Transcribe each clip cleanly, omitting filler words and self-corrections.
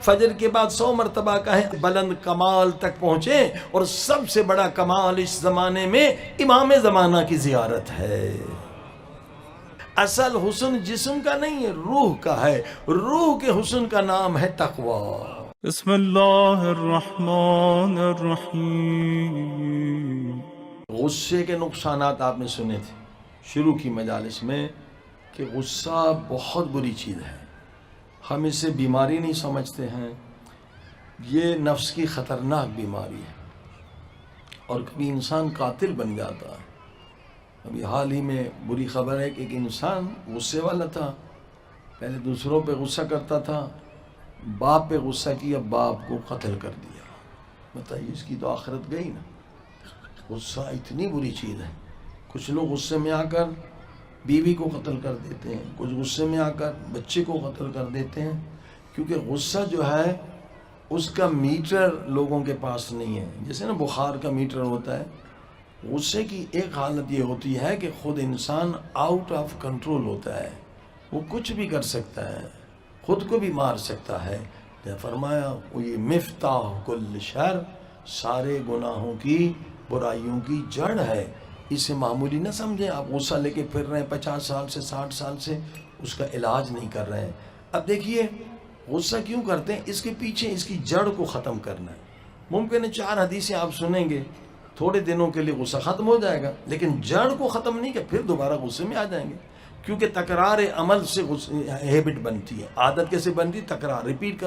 فجر کے بعد 100 مرتبہ کہیں بلند کمال تک پہنچے. اور سب سے بڑا کمال اس زمانے میں امام زمانہ کی زیارت ہے. اصل حسن جسم کا نہیں ہے، روح کا ہے. روح کے حسن کا نام ہے تقوی. بسم اللہ الرحمن الرحیم. غصے کے نقصانات آپ نے سنے تھے شروع کی مجالس میں کہ غصہ بہت بری چیز ہے. ہم اسے بیماری نہیں سمجھتے ہیں، یہ نفس کی خطرناک بیماری ہے اور کبھی انسان قاتل بن جاتا ہے. ابھی حال ہی میں بری خبر ہے کہ ایک انسان غصے والا تھا، پہلے دوسروں پہ غصہ کرتا تھا، باپ پہ غصہ کیا، باپ کو قتل کر دیا. بتائیے اس کی تو آخرت گئی نا. غصہ اتنی بری چیز ہے. کچھ لوگ غصے میں آ کر بیوی کو قتل کر دیتے ہیں، کچھ غصے میں آ کر بچے کو قتل کر دیتے ہیں، کیونکہ غصہ جو ہے اس کا میٹر لوگوں کے پاس نہیں ہے. جیسے نا بخار کا میٹر ہوتا ہے، غصے کی ایک حالت یہ ہوتی ہے کہ خود انسان آؤٹ آف کنٹرول ہوتا ہے، وہ کچھ بھی کر سکتا ہے، خود کو بھی مار سکتا ہے. فرمایا وہ یہ مفتاح کل شر، سارے گناہوں کی برائیوں کی جڑ ہے. اسے معمولی نہ سمجھیں. آپ غصہ لے کے پھر رہے ہیں 50 سال سے 60 سال سے، اس کا علاج نہیں کر رہے ہیں. اب دیکھیے غصہ کیوں کرتے ہیں، اس کے پیچھے اس کی جڑ کو ختم کرنا ہے. ممکن ہے 4 حدیثیں آپ سنیں گے، تھوڑے دنوں کے لیے غصہ ختم ہو جائے گا، لیکن جڑ کو ختم نہیں کہ پھر دوبارہ غصے میں آ جائیں گے. کیونکہ تکرار عمل سے ہیبٹ بنتی ہے. عادت کیسے بنتی؟ تکرار، ریپیٹ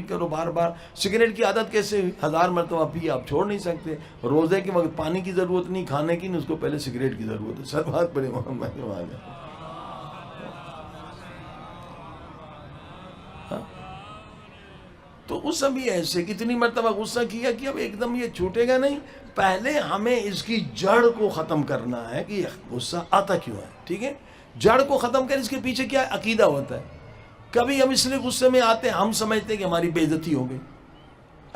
کرو بار بار. سگریٹ کی عادت کیسے ہوئی؟ 1000 مرتبہ پی آپ چھوڑ نہیں سکتے. روزے کے وقت پانی کی ضرورت نہیں، کھانے کی نہیں، اس کو پہلے سگریٹ کی ضرورت ہے. سر بات پڑے محمد تو غصہ بھی ایسے کتنی مرتبہ غصہ کیا کہ اب ایک دم یہ چھوٹے گا نہیں. پہلے ہمیں اس کی جڑ کو ختم کرنا ہے کہ غصہ آتا کیوں ہے. ٹھیک ہے، جڑ کو ختم کر اس کے پیچھے کیا عقیدہ ہوتا ہے. کبھی ہم اس لیے غصے میں آتے ہیں، ہم سمجھتے ہیں کہ ہماری بے عزتی ہو گئی.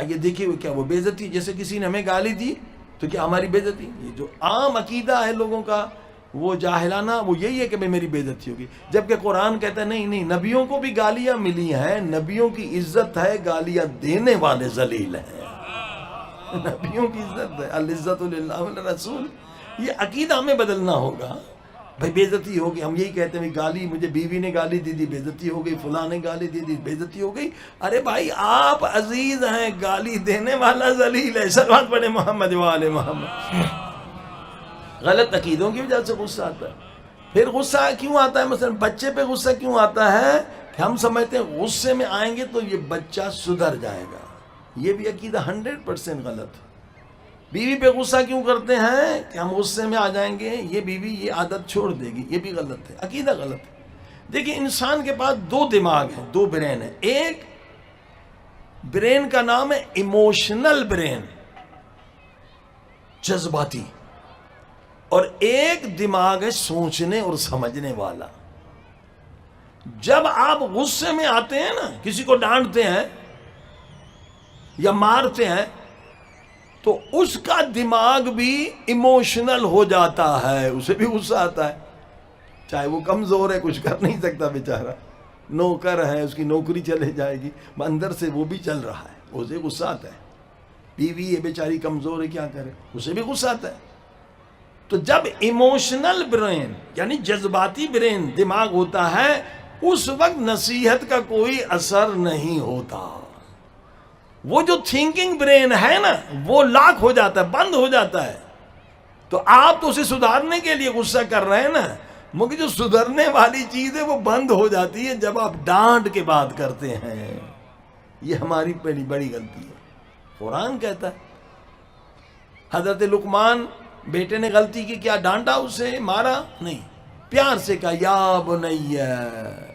یہ دیکھیے کیا وہ بے عزتی، جیسے کسی نے ہمیں گالی دی تو کیا ہماری بے عزتی. یہ جو عام عقیدہ ہے لوگوں کا وہ جاہلانہ، وہ یہی ہے کہ میری بے عزتی ہوگی. جبکہ قرآن کہتا ہے نہیں، نبیوں کو بھی گالیاں ملی ہیں، نبیوں کی عزت ہے، گالیاں دینے والے ذلیل ہیں. نبیوں کی عزت ہے، العزت للہ والرسول. یہ عقیدہ ہمیں بدلنا ہوگا. بھائی بے عزتی ہوگی، ہم یہی کہتے ہیں گالی، مجھے بیوی نے گالی دی دی، بے عزتی ہو گئی، فلاں نے گالی دی دی، بے عزتی ہو گئی. ارے بھائی آپ عزیز ہیں، گالی دینے والا ذلیل ہے. سلوات پڑھے محمد وآل محمد. غلط عقیدوں کی وجہ سے غصہ آتا ہے. پھر غصہ کیوں آتا ہے؟ مثلا بچے پہ غصہ کیوں آتا ہے کہ ہم سمجھتے ہیں غصے میں آئیں گے تو یہ بچہ سدھر جائے گا. یہ بھی عقیدہ 100% غلط ہے. بیوی پہ غصہ کیوں کرتے ہیں کہ ہم غصے میں آ جائیں گے یہ بیوی یہ عادت چھوڑ دے گی. یہ بھی غلط ہے، عقیدہ غلط ہے. دیکھیں انسان کے پاس 2 دماغ ہیں، 2 برین ہیں. ایک برین کا نام ہے ایموشنل برین، جذباتی، اور ایک دماغ ہے سوچنے اور سمجھنے والا. جب آپ غصے میں آتے ہیں نا، کسی کو ڈانٹتے ہیں یا مارتے ہیں تو اس کا دماغ بھی ایموشنل ہو جاتا ہے، اسے بھی غصہ آتا ہے. چاہے وہ کمزور ہے، کچھ کر نہیں سکتا بیچارہ، نوکر ہے، اس کی نوکری چلے جائے گی، اندر سے وہ بھی چل رہا ہے، اسے غصہ آتا ہے. بیوی ہے بیچاری کمزور ہے، کیا کرے، اسے بھی غصہ آتا ہے. تو جب ایموشنل برین یعنی جذباتی برین دماغ ہوتا ہے، اس وقت نصیحت کا کوئی اثر نہیں ہوتا. وہ جو تھنکنگ برین ہے نا وہ لاک ہو جاتا ہے، بند ہو جاتا ہے. تو آپ تو اسے سدھارنے کے لیے غصہ کر رہے ہیں نا، مگر جو سدھرنے والی چیز ہے وہ بند ہو جاتی ہے جب آپ ڈانٹ کے بات کرتے ہیں. یہ ہماری پہلی بڑی غلطی ہے. قرآن کہتا ہے، حضرت لقمان بیٹے نے غلطی کی، کیا ڈانٹا اسے، مارا نہیں، پیار سے کہا یا بنیا،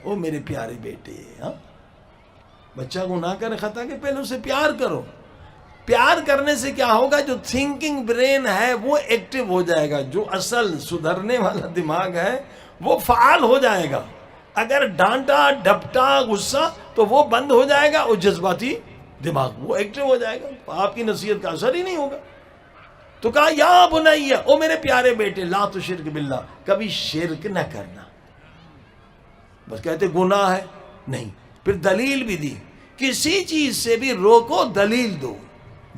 او میرے پیارے بیٹے. ہاں بچہ گناہ کرے خطا کے پہلے اسے پیار کرو. پیار کرنے سے کیا ہوگا، جو تھنکنگ برین ہے وہ ایکٹیو ہو جائے گا، جو اصل سدھرنے والا دماغ ہے وہ فعال ہو جائے گا. اگر ڈانٹا ڈپٹا غصہ تو وہ بند ہو جائے گا اور جذباتی دماغ وہ ایکٹیو ہو جائے گا، آپ کی نصیحت کا اثر ہی نہیں ہوگا. تو کہا یا بنیا، او میرے پیارے بیٹے، لا تشرک باللہ، کبھی شرک نہ کرنا. بس کہتے گناہ ہے نہیں، پھر دلیل بھی دی کسی چیز سے بھی روکو دلیل دو.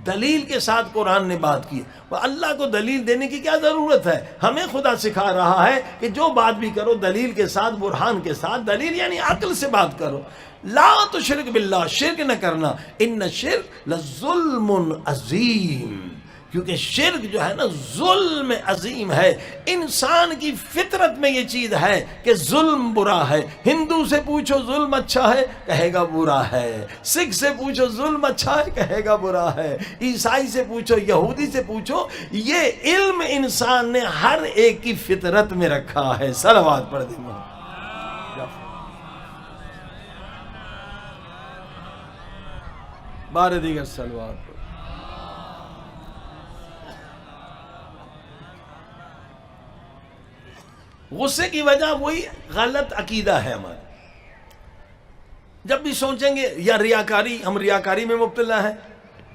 دلیل کے ساتھ قرآن نے بات کی. اللہ کو دلیل دینے کی کیا ضرورت ہے؟ ہمیں خدا سکھا رہا ہے کہ جو بات بھی کرو دلیل کے ساتھ، برہان کے ساتھ. دلیل یعنی عقل سے بات کرو. لا تشرک باللہ، شرک نہ کرنا. ان الشرک لظلم عظیم، کیونکہ شرک جو ہے نا ظلم عظیم ہے. انسان کی فطرت میں یہ چیز ہے کہ ظلم برا ہے. ہندو سے پوچھو ظلم اچھا ہے، کہے گا برا ہے. سکھ سے پوچھو ظلم اچھا ہے، کہے گا برا ہے. عیسائی سے پوچھو، یہودی سے پوچھو. یہ علم انسان نے ہر ایک کی فطرت میں رکھا ہے. صلوات پڑھ دیں. بار دیگر صلوات. غصے کی وجہ وہی غلط عقیدہ ہے ہمارا. جب بھی سوچیں گے یا ریاکاری، ہم ریاکاری میں مبتلا ہیں.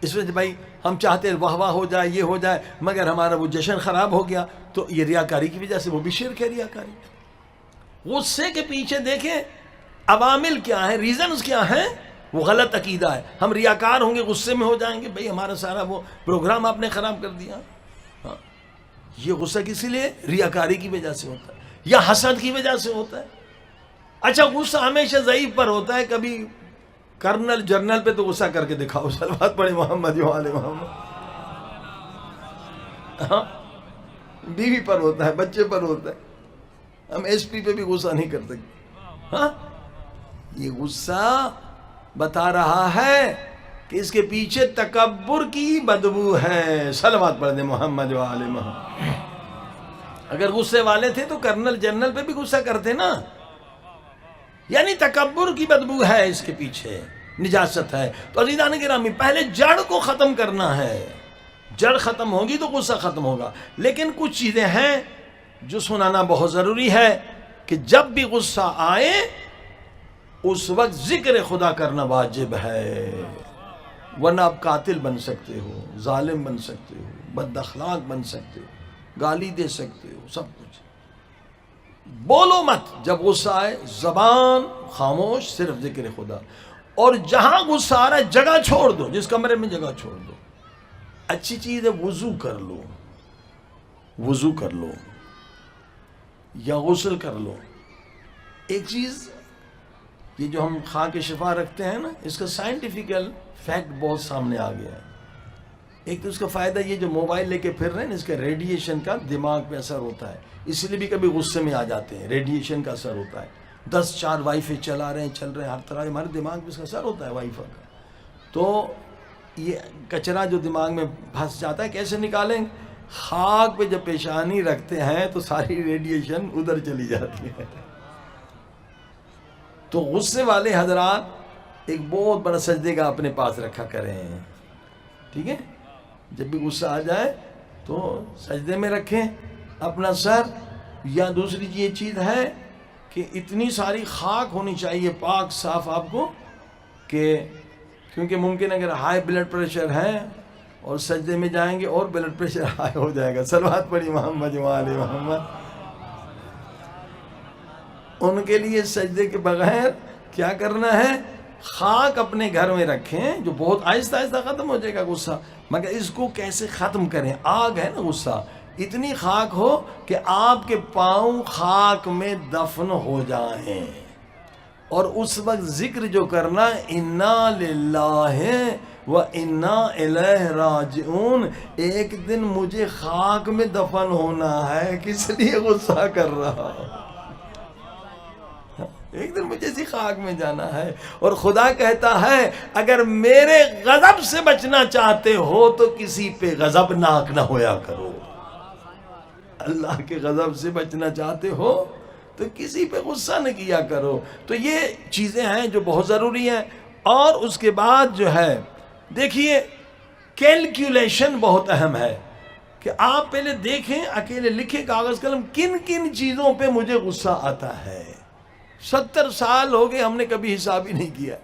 اس وجہ بھائی ہم چاہتے ہیں واہ واہ ہو جائے، یہ ہو جائے، مگر ہمارا وہ جشن خراب ہو گیا، تو یہ ریاکاری کی وجہ سے وہ بھی شرک ہے. ریاکاری غصے کے پیچھے دیکھیں عوامل کیا ہیں، ریزنز کیا ہیں. وہ غلط عقیدہ ہے. ہم ریاکار ہوں گے، غصے میں ہو جائیں گے، بھائی ہمارا سارا وہ پروگرام آپ نے خراب کر دیا. ہاں، یہ غصہ کسی لیے ریاکاری کی وجہ سے ہوتا ہے یا حسد کی وجہ سے ہوتا ہے. اچھا غصہ ہمیشہ ضعیف پر ہوتا ہے، کبھی کرنل جرنل پہ تو غصہ کر کے دکھاؤ. صلوات پڑھے محمد و آل محمد. ہاں، بیوی پر ہوتا ہے، بچے پر ہوتا ہے. ہم ایس پی پہ بھی غصہ نہیں کر سکتے. ہاں، یہ غصہ بتا رہا ہے کہ اس کے پیچھے تکبر کی بدبو ہے. صلوات پڑھ دیں محمد و آل محمد. اگر غصے والے تھے تو کرنل جنرل پہ بھی غصہ کرتے نا. یعنی تکبر کی بدبو ہے اس کے پیچھے، نجاست ہے. تو عزیزان گرامی، پہلے جڑ کو ختم کرنا ہے. جڑ ختم ہوگی تو غصہ ختم ہوگا. لیکن کچھ چیزیں ہیں جو سنانا بہت ضروری ہے کہ جب بھی غصہ آئے اس وقت ذکر خدا کرنا واجب ہے، ورنہ آپ قاتل بن سکتے ہو، ظالم بن سکتے ہو، بد اخلاق بن سکتے ہو، گالی دے سکتے ہو، سب کچھ. بولو مت جب غصہ آئے، زبان خاموش، صرف ذکر خدا. اور جہاں غصہ آ رہا ہے جگہ چھوڑ دو، جس کمرے میں جگہ چھوڑ دو. اچھی چیز ہے وضو کر لو، وضو کر لو یا غسل کر لو. ایک چیز یہ جو ہم خاک شفا رکھتے ہیں نا، اس کا سائنٹیفیکل فیکٹ بہت سامنے آ گیا ہے. ایک تو اس کا فائدہ یہ جو موبائل لے کے پھر رہے ہیں، اس کا ریڈیشن کا دماغ پہ اثر ہوتا ہے، اس لیے بھی کبھی غصے میں آ جاتے ہیں. ریڈیشن کا اثر ہوتا ہے. 10-4 وائی فائی چلا رہے ہیں، چل رہے ہیں، ہر طرح ہمارے دماغ پہ اس کا اثر ہوتا ہے وائی فائی کا. تو یہ کچرا جو دماغ میں پھنس جاتا ہے کیسے نکالیں؟ خاک پہ جب پیشانی رکھتے ہیں تو ساری ریڈیشن ادھر چلی جاتی ہے. تو غصے والے حضرات ایک بہت بڑا سجدے کا اپنے پاس رکھا کریں. ٹھیک ہے، جب بھی غصہ آ جائے تو سجدے میں رکھیں اپنا سر. یا دوسری یہ چیز ہے کہ اتنی ساری خاک ہونی چاہیے پاک صاف آپ کو، کہ کیونکہ ممکن اگر ہائی بلڈ پریشر ہے اور سجدے میں جائیں گے اور بلڈ پریشر ہائی ہو جائے گا. صلوات پڑھی محمد و آل محمد. ان کے لیے سجدے کے بغیر کیا کرنا ہے؟ خاک اپنے گھر میں رکھیں، جو بہت آہستہ آہستہ ختم ہو جائے گا غصہ. مگر اس کو کیسے ختم کریں؟ آگ ہے نا غصہ، اتنی خاک ہو کہ آپ کے پاؤں خاک میں دفن ہو جائیں. اور اس وقت ذکر جو کرنا، انا للہ و انا الیہ راجعون. ایک دن مجھے خاک میں دفن ہونا ہے، کس لیے غصہ کر رہا؟ ایک دن مجھے اسی خاک میں جانا ہے. اور خدا کہتا ہے اگر میرے غضب سے بچنا چاہتے ہو تو کسی پہ غضب ناک نہ ہویا کرو. اللہ کے غضب سے بچنا چاہتے ہو تو کسی پہ غصہ نہ کیا کرو. تو یہ چیزیں ہیں جو بہت ضروری ہیں. اور اس کے بعد جو ہے دیکھیے کیلکولیشن بہت اہم ہے کہ آپ پہلے دیکھیں، اکیلے لکھیں کاغذ قلم، کن کن چیزوں پہ مجھے غصہ آتا ہے. 70 سال ہو گئے ہم نے کبھی حساب ہی نہیں کیا.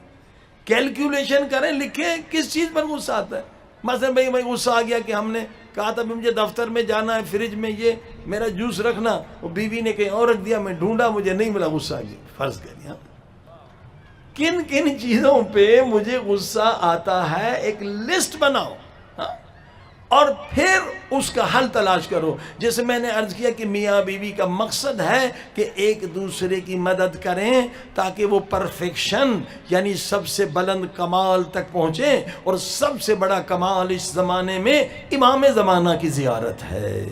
کیلکولیشن کریں، لکھیں کس چیز پر غصہ آتا ہے. مثلا بھائی غصہ آ گیا کہ ہم نے کہا تھا مجھے دفتر میں جانا ہے، فریج میں یہ میرا جوس رکھنا، وہ بیوی نے کہیں اور رکھ دیا، میں ڈھونڈا مجھے نہیں ملا، غصہ آ گیا. فرض کر دیا. کن کن چیزوں پہ مجھے غصہ آتا ہے ایک لسٹ بناؤ، ہاں؟ اور پھر اس کا حل تلاش کرو. جیسے میں نے عرض کیا کہ میاں بیوی کا مقصد ہے کہ ایک دوسرے کی مدد کریں تاکہ وہ پرفیکشن یعنی سب سے بلند کمال تک پہنچیں. اور سب سے بڑا کمال اس زمانے میں امام زمانہ کی زیارت ہے.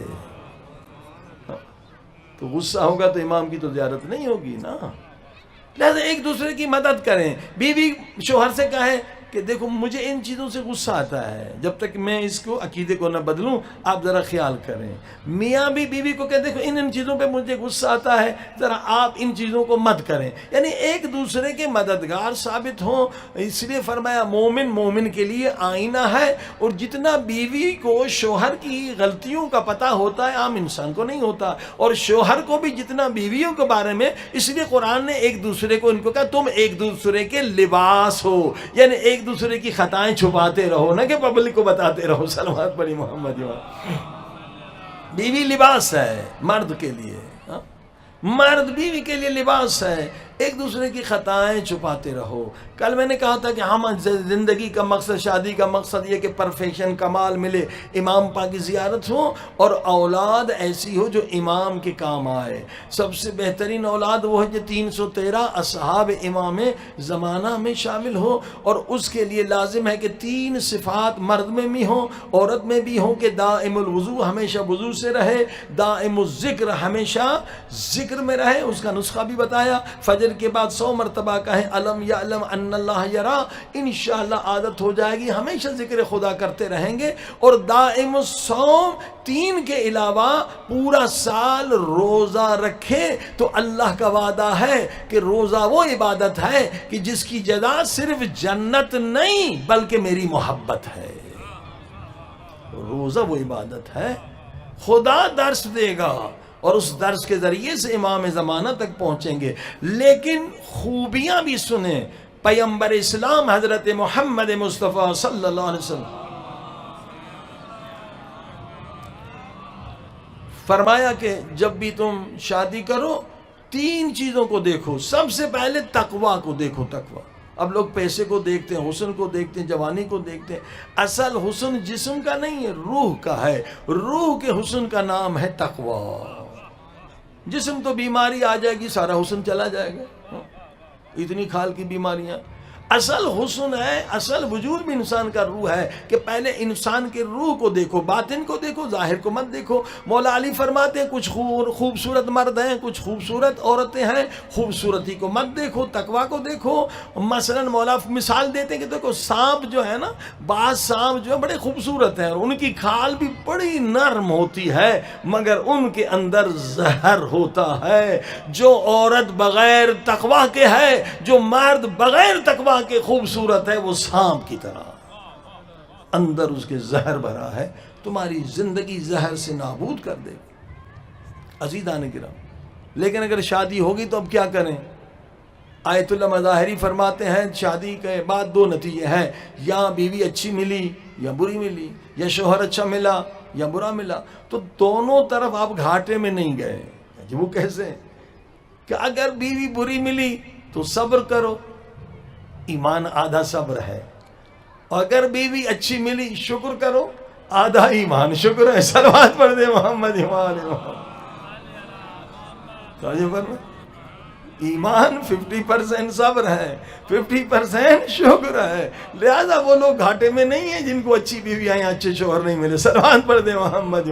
تو غصہ ہوگا تو امام کی تو زیارت نہیں ہوگی نا. لہذا ایک دوسرے کی مدد کریں. بیوی شوہر سے کہے کہ دیکھو مجھے ان چیزوں سے غصہ آتا ہے، جب تک میں اس کو عقیدے کو نہ بدلوں آپ ذرا خیال کریں. میاں بھی بیوی کو کہ دیکھو ان چیزوں پہ مجھے غصہ آتا ہے، ذرا آپ ان چیزوں کو مت کریں. یعنی ایک دوسرے کے مددگار ثابت ہوں. اس لیے فرمایا مومن مومن کے لیے آئینہ ہے. اور جتنا بیوی کو شوہر کی غلطیوں کا پتہ ہوتا ہے عام انسان کو نہیں ہوتا، اور شوہر کو بھی جتنا بیویوں کے بارے میں. اس لیے قرآن نے ایک دوسرے کو ان کو کہا تم ایک دوسرے کے لباس ہو، یعنی ایک دوسرے کی خطائیں چھپاتے رہو، نہ کہ پبلک کو بتاتے رہو. سلوات پڑھی محمد. بیوی لباس ہے مرد کے لیے، مرد بیوی کے لیے لباس ہے. ایک دوسرے کی خطائیں چھپاتے رہو. کل میں نے کہا تھا کہ ہم زندگی کا مقصد، شادی کا مقصد یہ کہ پرفیکشن کمال ملے، امام پاک کی زیارت ہو اور اولاد ایسی ہو جو امام کے کام آئے. سب سے بہترین اولاد وہ ہے جو 313 اصحاب امام زمانہ میں شامل ہو. اور اس کے لیے لازم ہے کہ 3 صفات مرد میں بھی ہوں عورت میں بھی ہوں کہ دائم الوضو ہمیشہ وضو سے رہے، دائم الذکر ہمیشہ ذکر میں رہے. اس کا نسخہ بھی بتایا. فجر کے بعد 100 مرتبہ کہیں الم یعلم ان اللہ یرا، انشاءاللہ عادت ہو جائے گی، ہمیشہ ذکر خدا کرتے رہیں گے. اور دائم الصوم 3 کے علاوہ پورا سال روزہ رکھے تو اللہ کا وعدہ ہے کہ روزہ وہ عبادت ہے کہ جس کی جزا صرف جنت نہیں بلکہ میری محبت ہے. روزہ وہ عبادت ہے، خدا درس دے گا اور اس درس کے ذریعے سے امام زمانہ تک پہنچیں گے. لیکن خوبیاں بھی سنیں. پیغمبر اسلام حضرت محمد مصطفیٰ صلی اللہ علیہ وسلم فرمایا کہ جب بھی تم شادی کرو 3 چیزوں کو دیکھو. سب سے پہلے تقوی کو دیکھو. تقوی. اب لوگ پیسے کو دیکھتے ہیں، حسن کو دیکھتے ہیں، جوانی کو دیکھتے ہیں. اصل حسن جسم کا نہیں ہے، روح کا ہے. روح کے حسن کا نام ہے تقوی. جسم تو بیماری آ جائے گی سارا حسن چلا جائے گا. اتنی کھال کی بیماریاں. اصل حسن ہے، اصل وجود بھی انسان کا روح ہے کہ پہلے انسان کے روح کو دیکھو، باطن کو دیکھو، ظاہر کو مت دیکھو. مولا علی فرماتے ہیں کچھ خوبصورت مرد ہیں، کچھ خوبصورت عورتیں ہیں، خوبصورتی کو مت دیکھو، تقوی کو دیکھو. مثلا مولا مثال دیتے ہیں کہ دیکھو سانپ جو ہے نا، بعض سانپ جو ہے بڑے خوبصورت ہیں اور ان کی کھال بھی بڑی نرم ہوتی ہے مگر ان کے اندر زہر ہوتا ہے. جو عورت بغیر تقوی کے ہے، جو مرد بغیر تقوی کہ خوبصورت ہے، وہ سانپ کی طرح اندر اس کے زہر بھرا ہے. تمہاری زندگی زہر سے نابود کر دے گی. عزیزان کرام، لیکن اگر شادی ہوگی تو اب کیا کریں؟ آیت اللہ مظاہری فرماتے ہیں شادی کے بعد 2 نتیجے ہیں، یا بیوی اچھی ملی یا بری ملی، یا شوہر اچھا ملا یا برا ملا. تو دونوں طرف آپ گھاٹے میں نہیں گئے. وہ کیسے کہ اگر بیوی بری ملی تو صبر کرو، ایمان آدھا صبر ہے. اگر بیوی اچھی ملی شکر کرو، آدھا ایمان شکر ہے. صلوات پڑھ دے محمد. ایمان 50% صبر ہے، 50% شکر ہے. لہذا وہ لوگ گھاٹے میں نہیں ہیں جن کو اچھی بیوی آئیں اچھے شوہر نہیں ملے. صلوات پڑھ دے محمد.